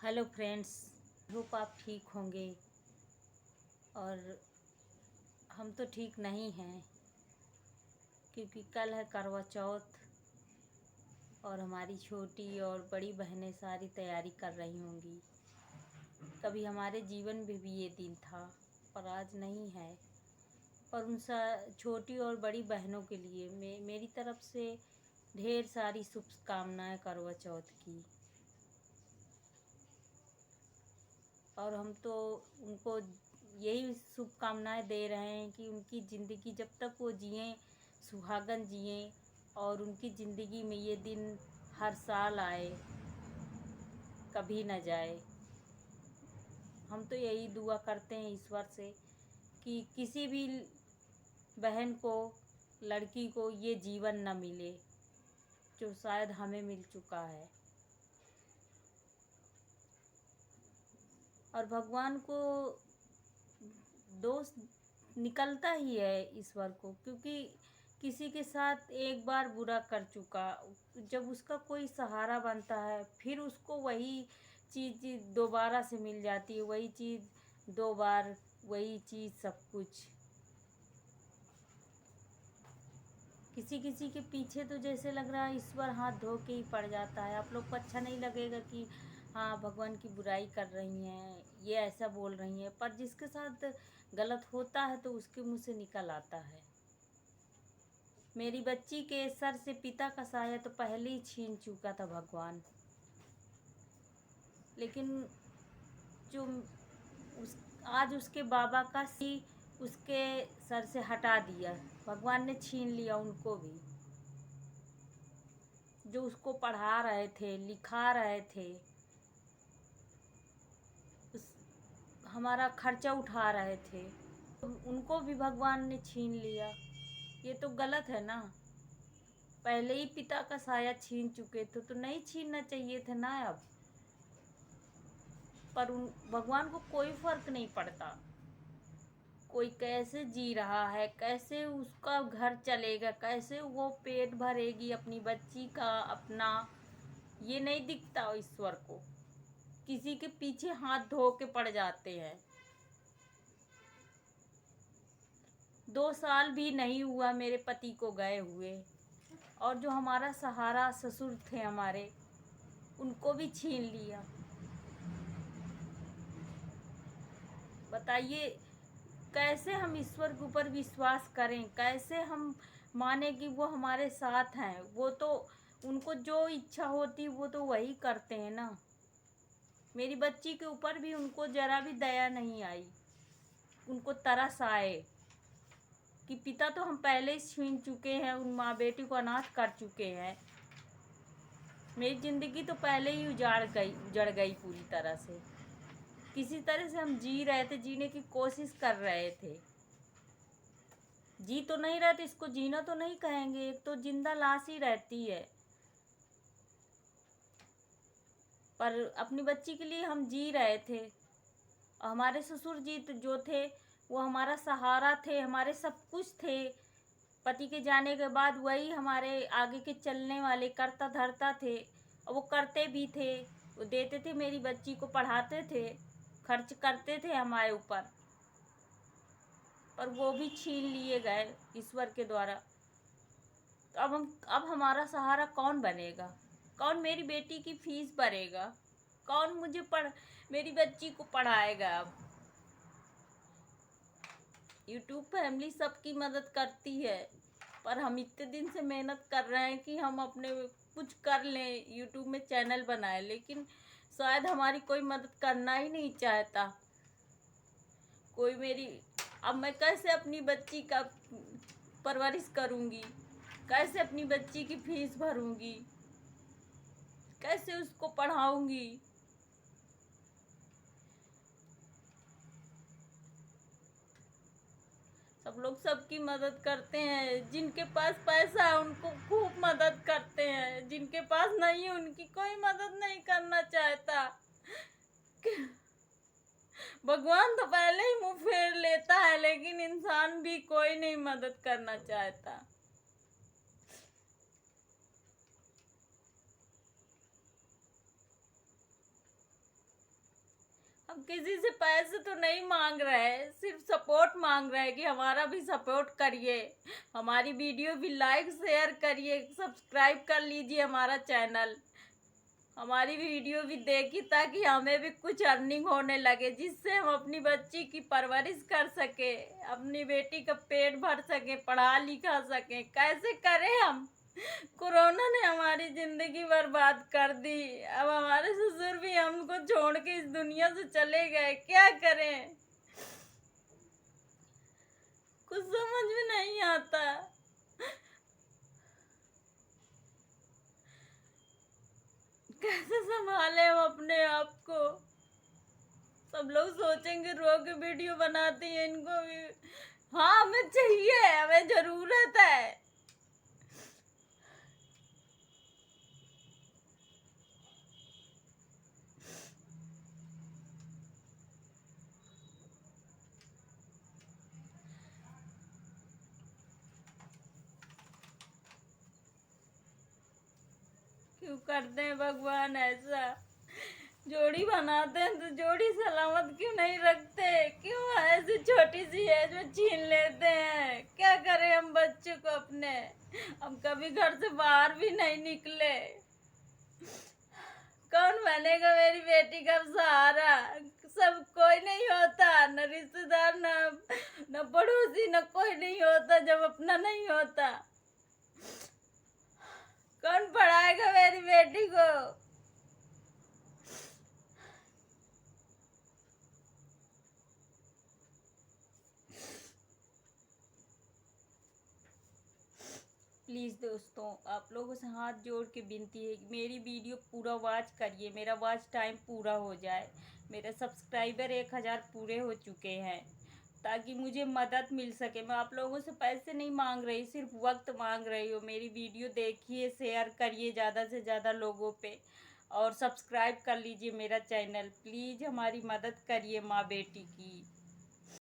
Hello friends, hope आप ठीक होंगे। और हम तो ठीक नहीं हैं क्योंकि कल है करवा चौथ और हमारी छोटी और बड़ी बहनें सारी तैयारी कर रही होंगी। कभी हमारे जीवन में भी ये दिन था पर आज नहीं है। पर उन छोटी और बड़ी बहनों के लिए मेरी तरफ से ढेर सारी शुभकामनाएं करवा चौथ की। और हम तो उनको यही शुभकामनाएं दे रहे हैं कि उनकी ज़िंदगी जब तक वो जिएं सुहागन जिएं और उनकी ज़िंदगी में ये दिन हर साल आए, कभी न जाए। हम तो यही दुआ करते हैं ईश्वर से कि किसी भी बहन को, लड़की को ये जीवन न मिले जो शायद हमें मिल चुका है। और भगवान को दोष निकलता ही है ईश्वर को, क्योंकि किसी के साथ एक बार बुरा कर चुका, जब उसका कोई सहारा बनता है फिर उसको वही चीज़ दोबारा से मिल जाती है, वही चीज़ दो बार, वही चीज़ सब कुछ। किसी किसी के पीछे तो जैसे लग रहा है ईश्वर हाथ धो के ही पड़ जाता है। आप लोग को अच्छा नहीं लगेगा कि हाँ भगवान की बुराई कर रही हैं, ये ऐसा बोल रही हैं, पर जिसके साथ गलत होता है तो उसके मुंह से निकल आता है। मेरी बच्ची के सर से पिता का साया तो पहले ही छीन चुका था भगवान, लेकिन जो आज उसके बाबा का सी उसके सर से हटा दिया, भगवान ने छीन लिया उनको भी। जो उसको पढ़ा रहे थे, लिखा रहे थे, हमारा खर्चा उठा रहे थे, उनको भी भगवान ने छीन लिया। ये तो गलत है ना। पहले ही पिता का साया छीन चुके थे तो नहीं छीनना चाहिए था ना अब। पर उन भगवान को कोई फर्क नहीं पड़ता कोई कैसे जी रहा है, कैसे उसका घर चलेगा, कैसे वो पेट भरेगी अपनी बच्ची का अपना, ये नहीं दिखता ईश्वर को। किसी के पीछे हाथ धो के पड़ जाते हैं। 2 साल भी नहीं हुआ मेरे पति को गए हुए, और जो हमारा सहारा ससुर थे हमारे, उनको भी छीन लिया। बताइए कैसे हम ईश्वर के ऊपर विश्वास करें, कैसे हम माने कि वो हमारे साथ हैं। वो तो उनको जो इच्छा होती वो तो वही करते हैं ना। मेरी बच्ची के ऊपर भी उनको जरा भी दया नहीं आई, उनको तरस आए कि पिता तो हम पहले ही छीन चुके हैं, उन माँ बेटी को अनाथ कर चुके हैं। मेरी ज़िंदगी तो पहले ही उजड़ गई पूरी तरह से। किसी तरह से हम जी रहे थे, जीने की कोशिश कर रहे थे। जी तो नहीं रहे थे, इसको जीना तो नहीं कहेंगे, एक तो जिंदा लाश ही रहती है। पर अपनी बच्ची के लिए हम जी रहे थे। हमारे ससुर जी जो थे वो हमारा सहारा थे, हमारे सब कुछ थे। पति के जाने के बाद वही हमारे आगे के चलने वाले करता धरता थे, और वो करते भी थे। वो देते थे, मेरी बच्ची को पढ़ाते थे, खर्च करते थे हमारे ऊपर। पर वो भी छीन लिए गए ईश्वर के द्वारा। तो अब हमारा सहारा कौन बनेगा? कौन मेरी बेटी की फीस भरेगा? कौन मेरी बच्ची को पढ़ाएगा? अब यूट्यूब फैमिली सबकी मदद करती है, पर हम इतने दिन से मेहनत कर रहे हैं कि हम अपने कुछ कर लें, यूट्यूब में चैनल बनाए, लेकिन शायद हमारी कोई मदद करना ही नहीं चाहता कोई। अब मैं कैसे अपनी बच्ची का परवरिश करूँगी, कैसे अपनी बच्ची की फीस भरूँगी, कैसे उसको पढ़ाऊँगी? सब लोग सबकी मदद करते हैं, जिनके पास पैसा है उनको खूब मदद करते हैं, जिनके पास नहीं है उनकी कोई मदद नहीं करना चाहता। भगवान तो पहले ही मुंह फेर लेता है, लेकिन इंसान भी कोई नहीं मदद करना चाहता। हम किसी से पैसे तो नहीं मांग रहे, सिर्फ सपोर्ट मांग रहे हैं कि हमारा भी सपोर्ट करिए, हमारी वीडियो भी लाइक शेयर करिए, सब्सक्राइब कर लीजिए हमारा चैनल, हमारी वीडियो भी देखिए ताकि हमें भी कुछ अर्निंग होने लगे, जिससे हम अपनी बच्ची की परवरिश कर सके, अपनी बेटी का पेट भर सके, पढ़ा लिखा सके। कैसे करें हम? कोरोना ने हमारी जिंदगी बर्बाद कर दी। अब हमारे ससुर भी हमको छोड़ के इस दुनिया से चले गए, क्या करें? कुछ समझ में नहीं आता। कैसे संभाले हम अपने आप को? सब लोग सोचेंगे रो के वीडियो बनाती है, इनको भी हाँ हमें चाहिए, हमें जरूरत है। क्यों करते हैं भगवान ऐसा? जोड़ी बनाते हैं तो जोड़ी सलामत क्यों नहीं रखते? क्यों ऐसी छोटी सी एज में छीन लेते हैं? क्या करें हम बच्चों को अपने? हम कभी घर से बाहर भी नहीं निकले। कौन बनेगा मेरी बेटी का सहारा? सब कोई नहीं होता, न रिश्तेदार, न पड़ोसी, न कोई नहीं होता जब अपना नहीं होता। कौन पढ़ाएगा मेरी बेटी को? प्लीज़ दोस्तों, आप लोगों से हाथ जोड़ के विनती है कि मेरी वीडियो पूरा वॉच करिए, मेरा वॉच टाइम पूरा हो जाए। मेरे सब्सक्राइबर 1000 पूरे हो चुके हैं, ताकि मुझे मदद मिल सके। मैं आप लोगों से पैसे नहीं मांग रही, सिर्फ वक्त मांग रही हूँ। मेरी वीडियो देखिए, शेयर करिए ज़्यादा से ज़्यादा लोगों पे, और सब्सक्राइब कर लीजिए मेरा चैनल। प्लीज़ हमारी मदद करिए माँ बेटी की।